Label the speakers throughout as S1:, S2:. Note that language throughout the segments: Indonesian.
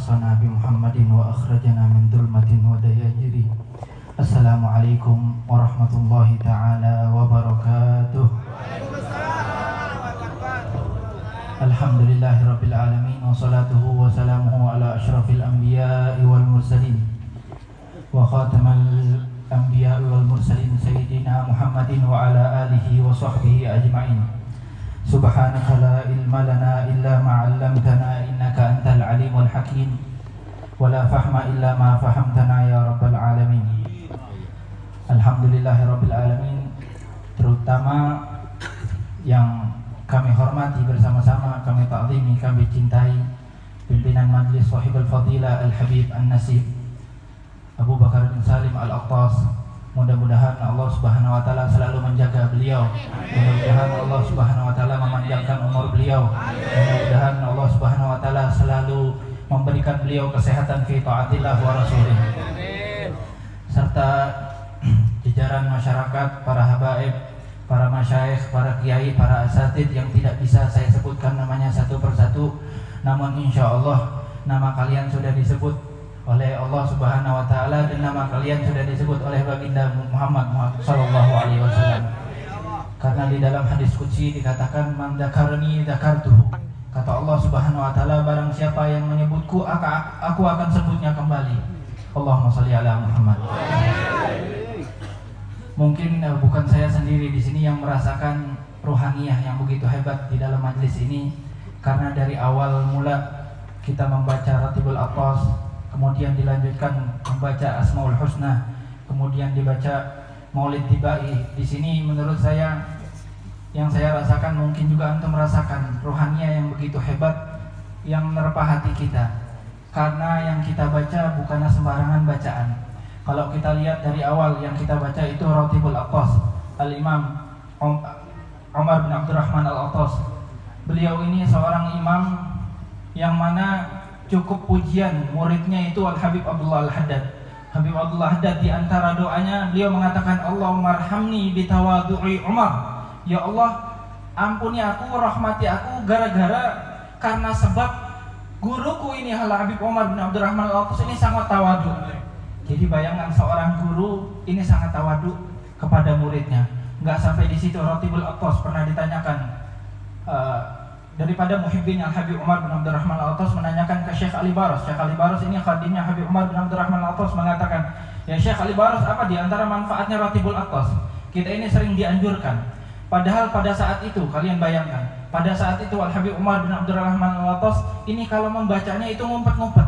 S1: خلصنا بمحمد وأخرجنا من ظلمة ودياجر. السلام عليكم ورحمة الله تعالى وبركاته. الحمد لله رب العالمين وصلاته وسلامه على أشرف الأنبياء والمرسلين وخاتم الأنبياء والمرسلين سيدنا محمد وعلى آله وصحبه أجمعين. سبحانك لا علم لنا إلا ما علمتنا إنك أنت العليم الحكيم ولا فهم إلا ما فهمتنا يا رب العالمين. Alhamdulillah Rabbil Alamin. Terutama yang kami hormati bersama-sama, kami ta'zimi, kami cintai pimpinan Majlis Shahibul Fadilah Al-Habib An-Nasib Abu Bakar bin Salim Al-Attas. Mudah-mudahan Allah Subhanahu wa taala selalu menjaga beliau. Mudah-mudahan Allah Subhanahu wa taala memanjangkan umur beliau. Mudah-mudahan Allah Subhanahu wa taala selalu memberikan beliau kesehatan fi taatillah wa rasulih. Serta jajaran masyarakat, para habaib, para masyayikh, para kiai, para asatid yang tidak bisa saya sebutkan namanya satu persatu, namun insya Allah nama kalian sudah disebut oleh Allah Subhanahu wa taala dan nama kalian sudah disebut oleh baginda Muhammad sallallahu alaihi wasallam. Karena di dalam hadis qudsi dikatakan man dzakarni dzakartuhu. Kata Allah Subhanahu wa taala, barang siapa yang menyebutku aku akan sebutnya kembali. Allahumma shalli ala Muhammad. Mungkin bukan saya sendiri di sini yang merasakan ruhaniyah yang begitu hebat di dalam majlis ini, karena dari awal mula kita membaca Ratibul Attas, kemudian dilanjutkan membaca Asmaul Husna, kemudian dibaca Maulid Tibai. Di sini menurut saya yang saya rasakan, mungkin juga antum merasakan ruhaniyah yang begitu hebat yang menerpa hati kita, karena yang kita baca bukanlah sembarangan bacaan. Kalau kita lihat dari awal yang kita baca itu Ratibul Attas, Al-Imam Umar bin Abdurrahman Al-Attas. Beliau ini seorang imam yang mana cukup pujian muridnya itu Al-Habib Abdullah Al-Haddad. Habib Abdullah Haddad di antara doanya beliau mengatakan, Allahumma arhamni bitawadu'i Umar. Ya Allah, ampuni aku, rahmati aku karena sebab guruku ini Al-Habib Umar bin Abdurrahman Al-Attas ini sangat tawadu. Jadi bayangkan seorang guru ini sangat tawadu kepada muridnya. Enggak sampai di situ, Ratibul Attas pernah ditanyakan daripada muhibbin Al-Habib Umar bin Abdurrahman Al-Attas menanyakan ke Syekh Ali Baras. Syekh Ali Baras ini khadimnya Habib Umar bin Abdurrahman Al-Attas mengatakan, ya Syekh Ali Baras, apa di antara manfaatnya Ratibul Attas? Kita ini sering dianjurkan. Padahal pada saat itu, kalian bayangkan, pada saat itu Al-Habib Umar bin Abdurrahman Al-Attas ini kalau membacanya itu ngumpet-ngumpet.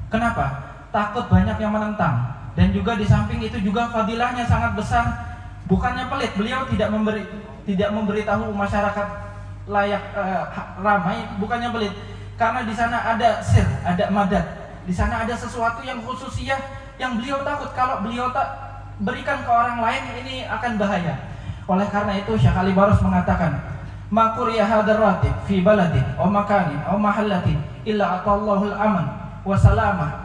S1: Kenapa? Takut banyak yang menentang. Dan juga di samping itu juga fadilahnya sangat besar. Bukannya pelit, beliau tidak memberitahu masyarakat layak ramai, bukannya pelit. Karena di sana ada sir, ada madad. Di sana ada sesuatu yang khususiyah yang beliau takut kalau beliau tak berikan ke orang lain ini akan bahaya. Oleh karena itu Syekh Ali Baras mengatakan, ma quriya hadzal ratib fi baladin aw makanin aw mahallatin illa atallahu al-aman wa salamah.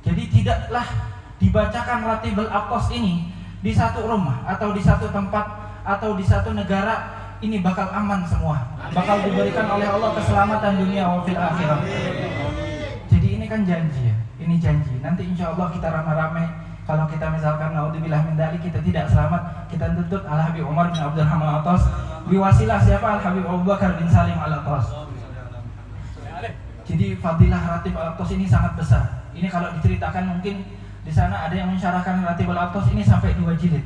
S1: Jadi tidaklah dibacakan Ratibul Attas ini di satu rumah atau di satu tempat atau di satu negara, ini bakal aman semua, bakal diberikan oleh Allah keselamatan dunia wa fil akhirah. Jadi ini kan janji ya, ini janji. Nanti insya Allah kita ramai-ramai, kalau kita misalkan naudzubillah min dzalik kita tidak selamat, kita tuntut Al-Habib Umar bin Abdurrahman Al-Attas biwasilah siapa? Al-Habib Abu Bakar bin Salim Al-Attas. Jadi fadilah Ratibul Attas ini sangat besar. Ini kalau diceritakan mungkin di sana ada yang mensyarahkan Ratibul Attas ini sampai 2 jilid.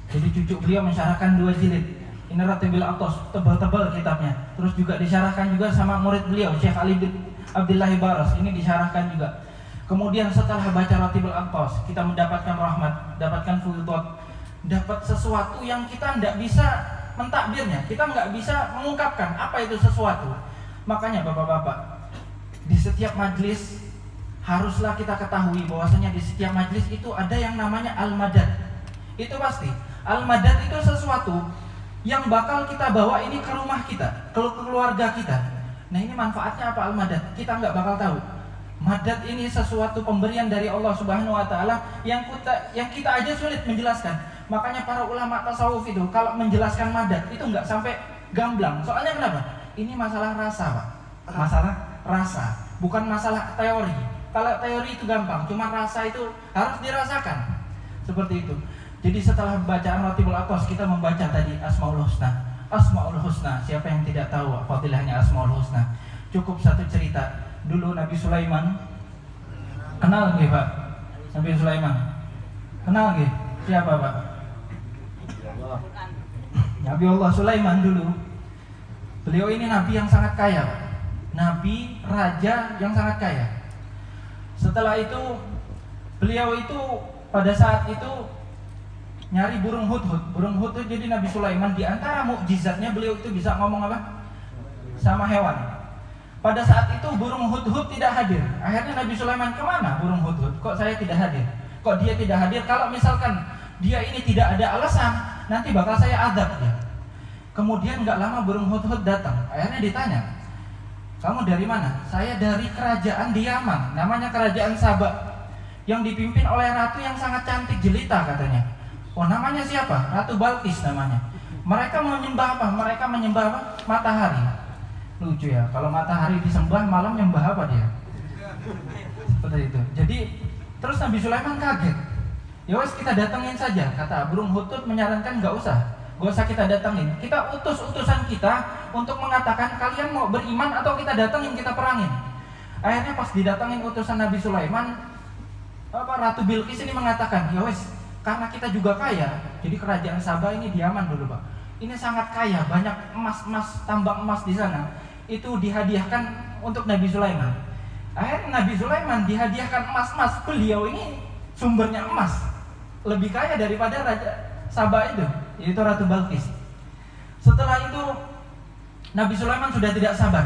S1: Jadi cucu beliau mensyarahkan 2 jilid. Ini Ratibul Attas, tebal-tebal kitabnya. Terus juga disyarahkan juga sama murid beliau Syekh Ali bin Abdullah Baras. Ini disyarahkan juga. Kemudian setelah baca Ratibul Attas, kita mendapatkan rahmat, mendapatkan fuyudat, dapat sesuatu yang kita tidak bisa mentakbirnya, kita nggak bisa mengungkapkan apa itu sesuatu. Makanya bapak-bapak, di setiap majlis haruslah kita ketahui bahwasanya di setiap majlis itu ada yang namanya al-madad. Itu pasti. Al-madad itu sesuatu yang bakal kita bawa ini ke rumah kita, ke keluarga kita. Nah ini manfaatnya apa al-madad? Kita nggak bakal tahu. Madad ini sesuatu pemberian dari Allah Subhanahu wa taala yang kita aja sulit menjelaskan. Makanya para ulama tasawuf itu kalau menjelaskan madad itu nggak sampai gamblang. Soalnya kenapa? Ini masalah rasa, Pak. Masalah rasa, bukan masalah teori. kalau teori itu gampang, cuma rasa itu harus dirasakan. Seperti itu. Jadi setelah bacaan Ratibul Athos, kita membaca tadi Asmaul Husna. Asmaul Husna, siapa yang tidak tahu fadilahnya Asmaul Husna? Cukup satu cerita. Dulu Nabi Sulaiman, kenal nggih Pak? Nabi Sulaiman kenal nggih? Siapa Pak? Nabi Allah Sulaiman dulu. Beliau ini nabi yang sangat kaya, nabi raja yang sangat kaya. Setelah itu beliau itu pada saat itu nyari burung hudhud. Burung hudhud, jadi Nabi Sulaiman di antara mukjizatnya beliau itu bisa ngomong apa? Sama hewan. Pada saat itu burung hudhud tidak hadir. Akhirnya Nabi Sulaiman, kemana burung hudhud? Kok saya tidak hadir? Kok dia tidak hadir? Kalau misalkan dia ini tidak ada alasan, nanti bakal saya adab dia. Kemudian nggak lama burung hudhud datang. Akhirnya ditanya, kamu dari mana? Saya dari kerajaan di Yaman, namanya kerajaan Sabah, yang dipimpin oleh ratu yang sangat cantik jelita katanya. Oh, namanya siapa? Ratu Balqis namanya. Mereka menyembah apa? Mereka menyembah apa? Matahari. Lucu ya, kalau matahari disembah, malam menyembah apa dia? Seperti itu. Jadi terus Nabi Sulaiman kaget. Ya wes, kita datengin saja. Kata burung hudhud menyarankan nggak usah kita datengin. Kita utus utusan kita untuk mengatakan kalian mau beriman atau kita datengin, kita perangin. Akhirnya pas didatengin utusan Nabi Sulaiman, Ratu Bilqis ini mengatakan, ya wes, karena kita juga kaya, jadi kerajaan Sabah ini di Yaman dulu Pak, ini sangat kaya, banyak emas, tambang emas di sana, itu dihadiahkan untuk Nabi Sulaiman. Akhirnya Nabi Sulaiman dihadiahkan emas, beliau ini sumbernya emas, lebih kaya daripada Raja Sabah itu, yaitu Ratu Balqis. Setelah itu Nabi Sulaiman sudah tidak sabar,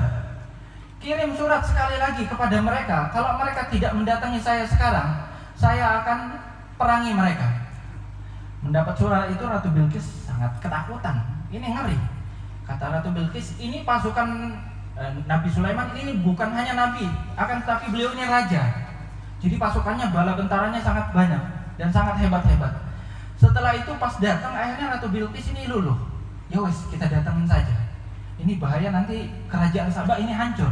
S1: kirim surat sekali lagi kepada mereka, kalau mereka tidak mendatangi saya sekarang, saya akan perangi mereka. Mendapat surat itu Ratu Bilqis sangat ketakutan. Ini ngeri. Kata Ratu Bilqis, ini pasukan Nabi Sulaiman ini bukan hanya nabi, akan tetapi beliau ini raja. Jadi pasukannya, bala bentaranya sangat banyak dan sangat hebat-hebat. Setelah itu pas datang, akhirnya Ratu Bilqis ini luluh. Ya wes, kita datangin saja. Ini bahaya, nanti kerajaan Sabah ini hancur.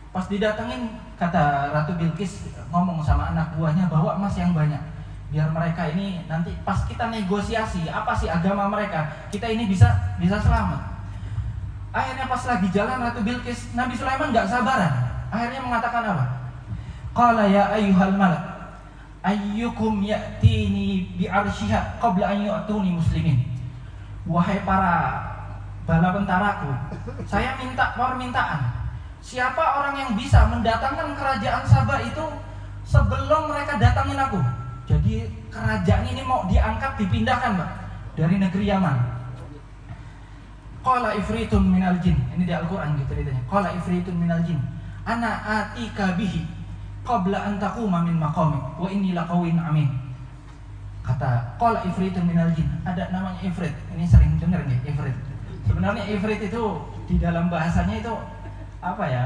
S1: Pas didatengin, kata Ratu Bilqis ngomong sama anak buahnya, bawa emas yang banyak, biar mereka ini nanti pas kita negosiasi apa sih agama mereka, kita ini bisa selamat. Akhirnya pas lagi jalan Ratu Bilqis, Nabi Sulaiman nggak sabaran. Akhirnya mengatakan apa? Qala ya ayyuhal malak, ayyukum ya'tini bi'arsyiha qabla an yu'tuni muslimin. Wahai para bala bentaraku, saya minta permintaan. Siapa orang yang bisa mendatangkan kerajaan Sabah itu sebelum mereka datangin aku? Jadi kerajaan ini mau diangkat, dipindahkan Pak, dari negeri Yaman. Qala ifritun minal jin. Ini di Al-Quran gitu ceritanya. Qala ifritun minal jin, ana atika bihi qabla an taquma min maqamik wa inni laqawin amin. Kata qala ifritun minal jin, ada namanya ifrit. Ini sering dengar nggih ifrit. Sebenarnya ifrit itu di dalam bahasanya itu apa ya,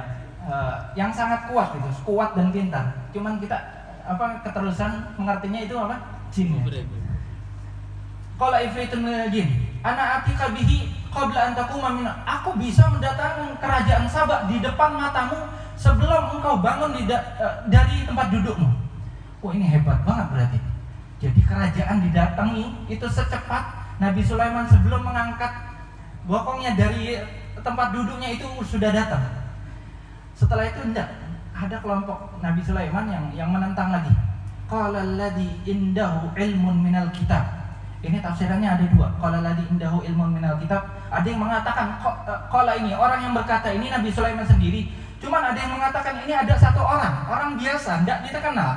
S1: yang sangat kuat gitu, kuat dan pintar. Cuman kita keterusan mengartinya itu apa? Jin ya. Qala ifritun minal jin, ana atika bihi qabla an taquma min. Aku bisa mendatangkan kerajaan Sabah di depan matamu sebelum engkau bangun dari tempat dudukmu. Oh, ini hebat banget berarti. Jadi kerajaan didatangi itu secepat Nabi Sulaiman sebelum mengangkat bokongnya dari tempat duduknya itu sudah datang. Setelah itu enggak, ada kelompok Nabi Sulaiman yang menentang lagi. Qala alladzi indahu ilmun minal kitab. Ini tafsirannya ada dua. Qala alladzi indahu ilmun minal kitab. Ada yang mengatakan qala ini orang yang berkata ini Nabi Sulaiman sendiri. Cuman ada yang mengatakan ini ada satu orang biasa, enggak dikenal.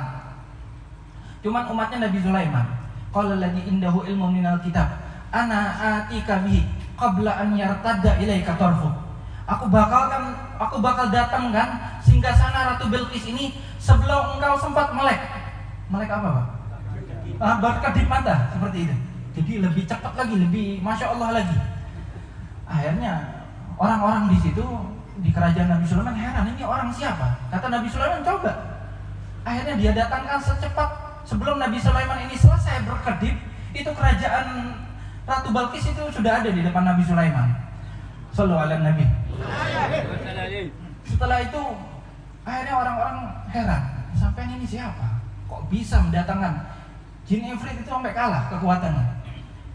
S1: Cuman umatnya Nabi Sulaiman. Qala alladzi indahu ilmun minal kitab. Ana atika bihi qabla an yartadda ilaika tarfu. Aku bakal datangkan singgasana Ratu Bilqis ini sebelum engkau sempat melek. Melek apa Pak? Berkedip mata seperti itu. Jadi lebih cepat lagi, lebih masya Allah lagi. Akhirnya orang-orang di situ di kerajaan Nabi Sulaiman heran, ini orang siapa? Kata Nabi Sulaiman, coba. Akhirnya dia datangkan secepat sebelum Nabi Sulaiman ini selesai berkedip, itu kerajaan Ratu Balqis itu sudah ada di depan Nabi Sulaiman. Sallallahu alaihi Nabi. Setelah itu akhirnya orang-orang heran, sampean ini siapa? Kok bisa mendatangkan jin ifrit itu sampai kalah kekuatannya?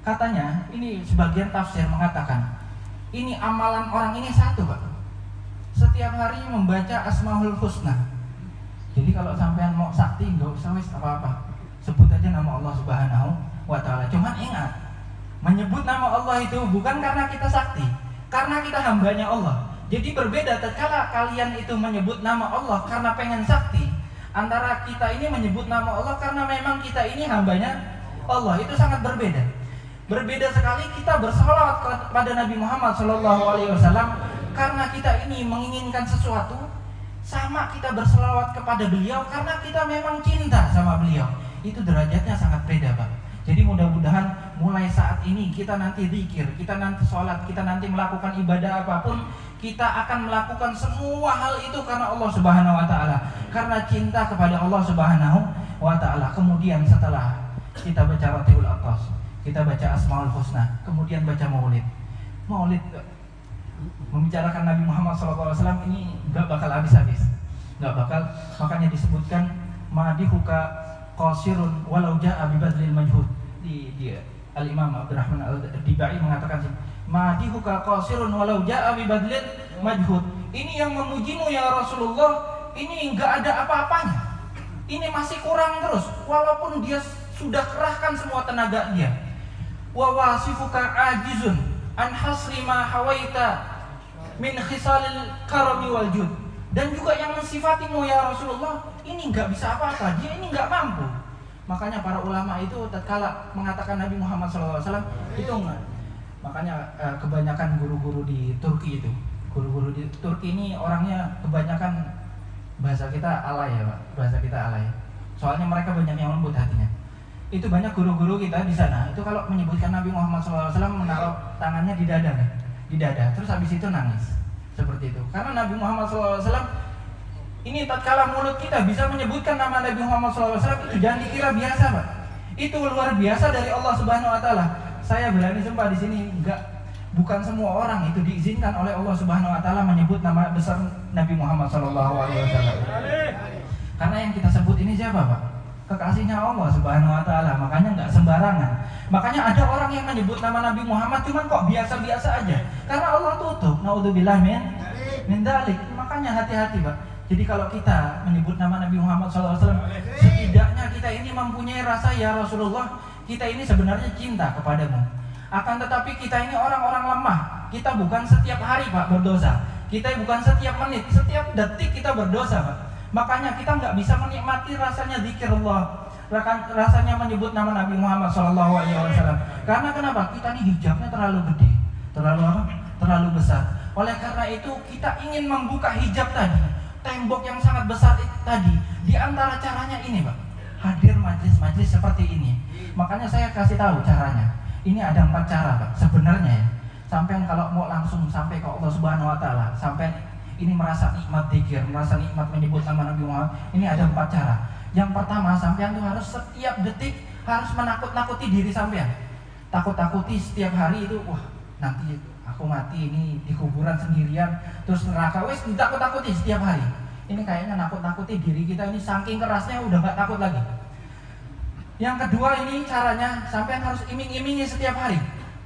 S1: Katanya, ini sebagian tafsir mengatakan, ini amalan orang ini satu, Pak. Setiap hari membaca Asmaul Husna. Jadi kalau sampean mau sakti, nggak usah wis apa-apa, sebut aja nama Allah Subhanahu wa Ta'ala. Cuman ingat, menyebut nama Allah itu bukan karena kita sakti, karena kita hambanya Allah. Jadi berbeda tatkala kalian itu menyebut nama Allah karena pengen sakti, antara kita ini menyebut nama Allah karena memang kita ini hambanya Allah. Itu sangat berbeda. Berbeda sekali kita bersalawat kepada Nabi Muhammad SAW karena kita ini menginginkan sesuatu, sama kita berselawat kepada beliau karena kita memang cinta sama beliau. Itu derajatnya sangat beda, Pak. Jadi mudah-mudahan mulai saat ini kita nanti zikir, kita nanti sholat, kita nanti melakukan ibadah apapun, kita akan melakukan semua hal itu karena Allah Subhanahu wa Ta'ala, karena cinta kepada Allah Subhanahu wa Ta'ala. Kemudian setelah kita baca Ratiul Atas, kita baca Asmaul Husna, kemudian baca Maulid. Maulid membicarakan Nabi Muhammad SAW ini gak bakal habis-habis, gak bakal. Makanya disebutkan madihuka qasirun walau ja'a bibadlil majhud. Di Al-Imam Abdurrahman Al-Dibai mengatakan madihuka qasirun walau ja'a bibadlil majhud. Ini yang memujimu ya Rasulullah, ini gak ada apa-apanya, ini masih kurang terus, walaupun dia sudah kerahkan semua tenaga dia. Wa wasifuka ajizun an hasri ma hawaita min khisalil karami wal jud. Dan juga yang mensifatimu ya Rasulullah ini enggak bisa apa-apa, dia ini enggak mampu. Makanya para ulama itu tatkala mengatakan Nabi Muhammad SAW itu enggak. Makanya kebanyakan guru-guru di Turki itu, guru-guru di Turki ini orangnya kebanyakan bahasa kita alay ya, Pak. Bahasa kita alay. Soalnya mereka banyak yang lembut hatinya. Itu banyak guru-guru kita di sana itu kalau menyebutkan Nabi Muhammad SAW menaruh tangannya di dada, terus habis itu nangis seperti itu. Karena Nabi Muhammad SAW ini tatkala mulut kita bisa menyebutkan nama Nabi Muhammad SAW itu jangan dikira biasa, Pak. Itu luar biasa dari Allah Subhanahu Wa Ta'ala. Saya berani sumpah di sini bukan semua orang itu diizinkan oleh Allah Subhanahu Wa Ta'ala menyebut nama besar Nabi Muhammad SAW. Karena yang kita sebut ini siapa, Pak? Kekasihnya Allah Subhanahu wa Ta'ala, makanya nggak sembarangan. Makanya ada orang yang menyebut nama Nabi Muhammad cuman kok biasa-biasa aja, karena Allah tutup. Naudzubillah min dzalik. Makanya hati-hati, Pak. Jadi kalau kita menyebut nama Nabi Muhammad SAW, setidaknya kita ini mempunyai rasa ya Rasulullah, kita ini sebenarnya cinta kepadamu. Akan tetapi kita ini orang-orang lemah. Kita bukan setiap hari, Pak, berdosa. Kita bukan setiap menit, setiap detik kita berdosa, Pak. Makanya kita nggak bisa menikmati rasanya zikirullah, rasanya menyebut nama Nabi Muhammad SAW. Karena kenapa? Kita nih hijabnya terlalu gede, terlalu besar. Oleh karena itu kita ingin membuka hijab tadi, tembok yang sangat besar tadi. Di antara caranya ini, Pak, hadir majlis-majlis seperti ini. Makanya saya kasih tahu caranya. Ini ada 4 cara, Pak. Sebenarnya ya, sampai kalau mau langsung sampai ke Allah Subhanahu Wa Ta'ala, sampai ini merasa nikmat zikir, merasa nikmat menyebut nama Nabi Muhammad, ini ada 4 cara. Yang pertama, sampean tuh harus setiap detik harus menakut-nakuti diri sampean. Takut-takuti setiap hari itu, wah nanti aku mati ini di kuburan sendirian, terus neraka, wes ditakut-takuti setiap hari. Ini kayaknya nakut-nakuti diri kita ini saking kerasnya udah gak takut lagi. Yang kedua ini caranya, sampean harus iming-imingi setiap hari.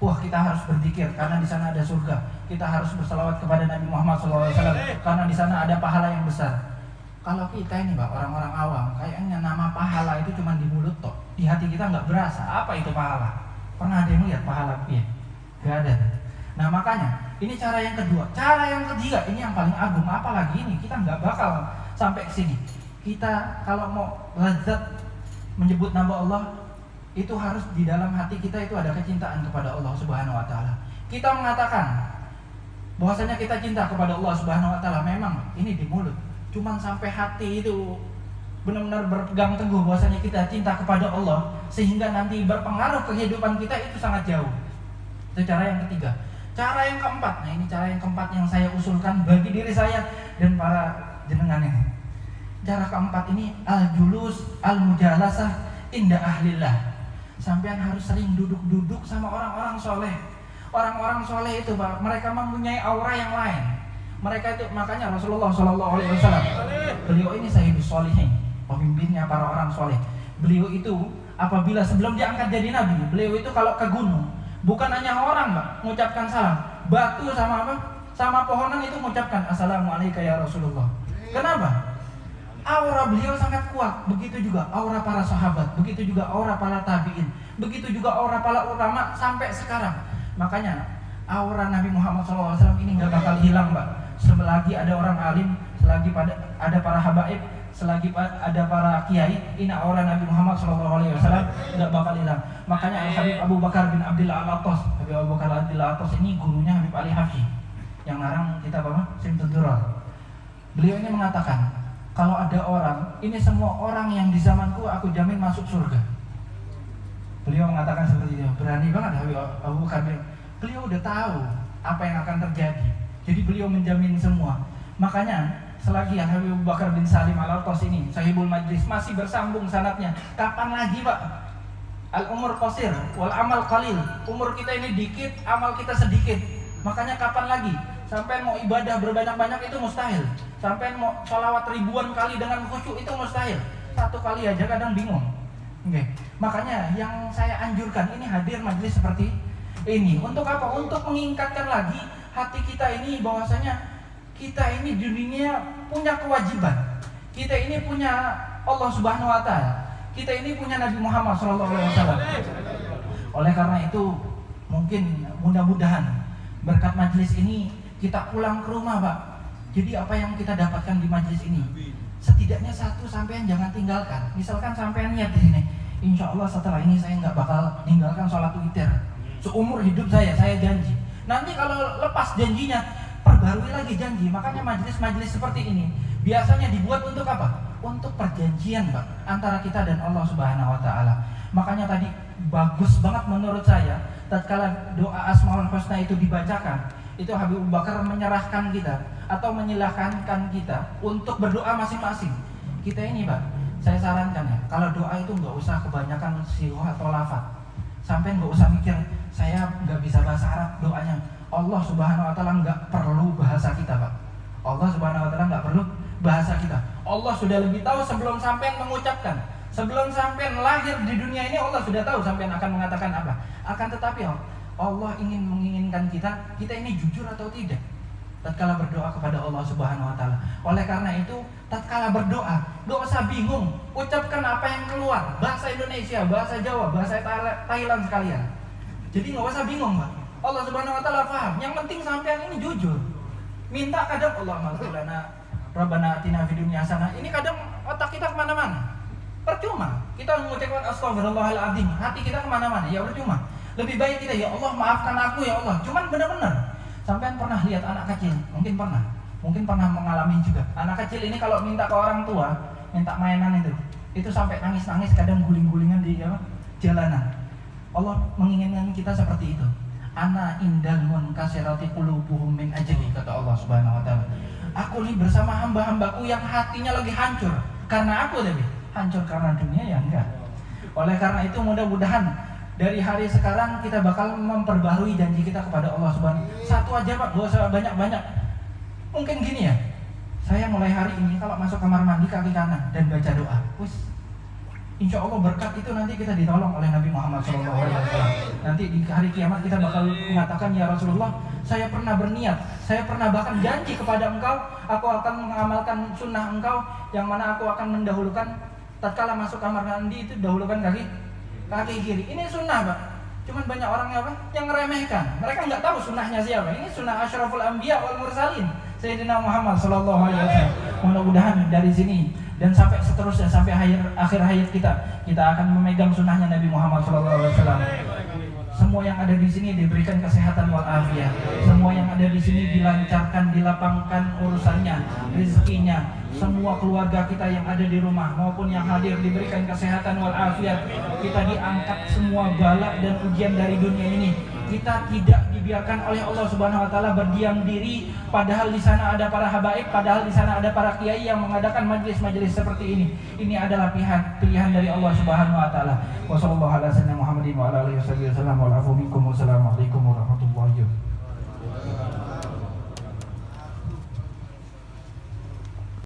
S1: Wah kita harus berzikir karena di sana ada surga. Kita harus berselawat kepada Nabi Muhammad SAW karena di sana ada pahala yang besar. Kalau kita ini, Pak, orang-orang awam, kayaknya nama pahala itu cuma di mulut toh, di hati kita nggak berasa. Apa itu pahala? Pernah ada yang lihat pahala? Iya, nggak ada. Nah makanya ini cara yang kedua. Cara yang ketiga ini yang paling agung. Apalagi ini kita nggak bakal sampai ke sini. Kita kalau mau lazat menyebut nama Allah, itu harus di dalam hati kita itu ada kecintaan kepada Allah Subhanahu Wa Ta'ala. Kita mengatakan bahwasanya kita cinta kepada Allah Subhanahu Wa Ta'ala, memang ini di mulut, cuman sampai hati itu benar-benar berpegang teguh bahwasanya kita cinta kepada Allah sehingga nanti berpengaruh kehidupan kita itu sangat jauh. Itu cara yang ketiga. Cara yang keempat, nah ini cara yang keempat yang saya usulkan bagi diri saya dan para jenengan ini. Cara keempat ini al-julus al-mujalasah inda ahlillah. Sampean harus sering duduk-duduk sama orang-orang soleh. Orang-orang soleh itu, Pak, mereka mempunyai aura yang lain. Mereka itu, makanya Rasulullah SAW, beliau ini sayyidus sholihin. pemimpinnya para orang soleh. Beliau itu apabila sebelum diangkat jadi nabi, beliau itu kalau ke gunung, bukan hanya orang Mbak mengucapkan salam, batu sama apa? Sama pohonan itu mengucapkan assalamualaikum ya Rasulullah. Kenapa? Aura beliau sangat kuat. Begitu juga aura para sahabat, begitu juga aura para tabiin, begitu juga aura para ulama sampai sekarang. Makanya aura Nabi Muhammad SAW ini nggak bakal hilang Mbak. Selagi ada orang alim, selagi ada para habaib, selagi ada para kiai, ini aura Nabi Muhammad SAW nggak bakal hilang. Makanya Habib Abu Bakar bin Abdillah Al-Attas, Habib Abu Bakar Abdillah Al-Attas ini gurunya Habib Ali Hafsi yang ngarang kitab apa? Simtud Durar. Beliau ini mengatakan, kalau ada orang, ini semua orang yang di zamanku aku jamin masuk surga. Beliau mengatakan seperti itu. Berani banget Habib Abu Bakar. Beliau udah tahu apa yang akan terjadi. Jadi beliau menjamin semua. Makanya selagi Habib Abu Bakar bin Salim Al-Attas ini sahibul majlis masih bersambung sanadnya. Kapan lagi Pak? Al-umur qasir wal amal qalil. Umur kita ini dikit, amal kita sedikit. Makanya kapan lagi? Sampai mau ibadah berbanyak-banyak itu mustahil. Sampai mau sholawat ribuan kali dengan khusyuk itu mustahil. Satu kali aja kadang bingung. Oke. Makanya yang saya anjurkan ini hadir majlis seperti ini. Untuk apa? Untuk mengingatkan lagi hati kita ini bahwasanya kita ini di dunia punya kewajiban. Kita ini punya Allah Subhanahu wa taala. Kita ini punya Nabi Muhammad SAW. Oleh karena itu mungkin mudah-mudahan berkat majlis ini kita pulang ke rumah Pak. Jadi apa yang kita dapatkan di majlis ini, setidaknya satu sampean jangan tinggalkan. Misalkan sampean niat di sini, insya Allah setelah ini saya nggak bakal ninggalkan sholat witir seumur hidup saya janji. Nanti kalau lepas janjinya, perbarui lagi janji. Makanya majlis-majlis seperti ini biasanya dibuat untuk apa? Untuk perjanjian Pak, antara kita dan Allah Subhanahu wa taala. Makanya tadi bagus banget menurut saya tatkala doa Asmaul Husna itu dibacakan, itu Habib Abu Bakar menyerahkan kita atau menyilahkan kita untuk berdoa masing-masing. Kita ini Pak, saya sarankan ya, kalau doa itu nggak usah kebanyakan sighah atau lafaz. Sampai nggak usah mikir saya nggak bisa bahasa Arab, doanya Allah Subhanahu wa taala nggak perlu bahasa kita Pak. Allah Subhanahu wa taala nggak perlu bahasa kita. Allah sudah lebih tahu sebelum sampean mengucapkan. Sebelum sampean lahir di dunia ini Allah sudah tahu sampean akan mengatakan apa. Akan tetapi Allah menginginkan kita ini jujur atau tidak tatkala berdoa kepada Allah Subhanahu wa taala. Oleh karena itu, tatkala berdoa, enggak usah bingung, ucapkan apa yang keluar, bahasa Indonesia, bahasa Jawa, bahasa Thailand sekalian. Jadi enggak usah bingung, Pak. Allah Subhanahu wa taala paham. Yang penting sampean ini jujur. Minta kadang Allahumma sholli ala Rabbana atina fid dunya hasanah. Ini kadang otak kita kemana-mana. Percuma. Kita mengucapkan astagfirullahaladzim, hati kita kemana-mana. Ya percuma. Lebih baik kita, ya Allah maafkan aku ya Allah. Cuman benar-benar. Sampean pernah lihat anak kecil? Mungkin pernah mengalami juga. Anak kecil ini kalau minta ke orang tua, minta mainan itu sampai nangis-nangis, kadang guling-gulingan di jalanan. Allah menginginkan kita seperti itu. Ana indal munkasirati qulubuhum min ajli, kata Allah Subhanahu wa taala. Aku nih bersama hamba-hambaku yang hatinya lagi hancur karena aku, tapi hancur karena dunia ya enggak. Oleh karena itu mudah-mudahan dari hari sekarang kita bakal memperbarui janji kita kepada Allah Subhanahu. Satu aja Pak, gak usah banyak-banyak. Mungkin gini ya, saya mulai hari ini kalau masuk kamar mandi kaki kanan dan baca doa, insya Allah berkat itu nanti kita ditolong oleh Nabi Muhammad SAW. Nanti di hari kiamat kita bakal mengatakan, ya Rasulullah, saya pernah berniat, saya pernah bahkan janji kepada engkau, aku akan mengamalkan sunnah engkau, yang mana aku akan mendahulukan tatkala masuk kamar mandi itu dahulukan kaki kiri. Ini sunnah Pak. Cuman banyak orang yang ngeremehkan. Mereka nggak tahu sunnahnya siapa. Ini sunnah Asyraful Anbiya wal Mursalin, Sayyidina Muhammad sallallahu alaihi wasallam. Mudah-mudahan dari sini dan sampai seterusnya, sampai akhir hayat kita akan memegang sunnahnya Nabi Muhammad sallallahu alaihi wasallam. Semua yang ada di sini diberikan kesehatan walafiat. Semua yang ada di sini dilancarkan, dilapangkan urusannya, rezekinya. Semua keluarga kita yang ada di rumah maupun yang hadir diberikan kesehatan walafiat. Kita diangkat semua bala dan ujian dari dunia ini. Kita tidak dibiarkan oleh Allah Subhanahu wa taala berdiam diri, padahal di sana ada para habaib, padahal di sana ada para kiai yang mengadakan majelis-majelis seperti ini. Ini adalah pilihan dari Allah Subhanahu wa taala. Wassallallahu ala sayyidina Muhammadin wa ala alihi wasallam. Wassalamu alaikum warahmatullahi wabarakatuh.